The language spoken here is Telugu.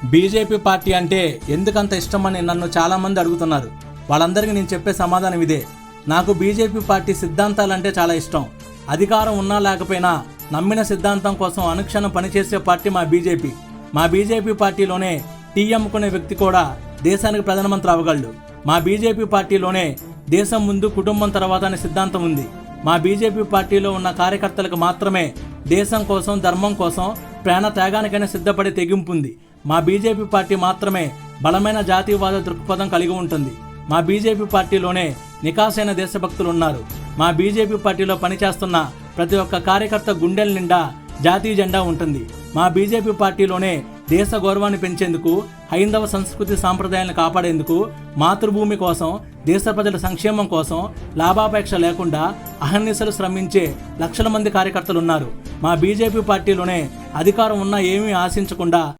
బీజేపీ పార్టీ అంటే ఎందుకంత ఇష్టమని నన్ను చాలామంది అడుగుతున్నారు. వాళ్ళందరికీ నేను చెప్పే సమాధానం ఇదే. నాకు బీజేపీ పార్టీ సిద్ధాంతాలంటే చాలా ఇష్టం. అధికారం ఉన్నా లేకపోయినా నమ్మిన సిద్ధాంతం కోసం అనుక్షణం పనిచేసే పార్టీ మా బీజేపీ. మా బీజేపీ పార్టీలోనే టీ అమ్ముకునే వ్యక్తి కూడా దేశానికి ప్రధానమంత్రి అవ్వగలడు. మా బీజేపీ పార్టీలోనే దేశం ముందు కుటుంబం తర్వాత అనే సిద్ధాంతం ఉంది. మా బీజేపీ పార్టీలో ఉన్న కార్యకర్తలకు మాత్రమే దేశం కోసం, ధర్మం కోసం ప్రాణ త్యాగానికైనా సిద్ధపడే తెగింపు ఉంది. మా బీజేపీ పార్టీ మాత్రమే బలమైన జాతీయవాద దృక్పథం కలిగి ఉంటుంది. మా బీజేపీ పార్టీలోనే నికాసైన దేశభక్తులు ఉన్నారు. మా బీజేపీ పార్టీలో పనిచేస్తున్న ప్రతి ఒక్క కార్యకర్త గుండెల నిండా జాతీయ జెండా ఉంటుంది. మా బీజేపీ పార్టీలోనే దేశ గౌరవాన్ని పెంచేందుకు, హైందవ సంస్కృతి సాంప్రదాయాలను కాపాడేందుకు, మాతృభూమి కోసం, దేశ ప్రజల సంక్షేమం కోసం లాభాపేక్ష లేకుండా అహర్నిశలు శ్రమించే లక్షల మంది కార్యకర్తలు ఉన్నారు. మా బీజేపీ పార్టీలోనే అధికారం ఉన్నా ఏమీ ఆశించకుండా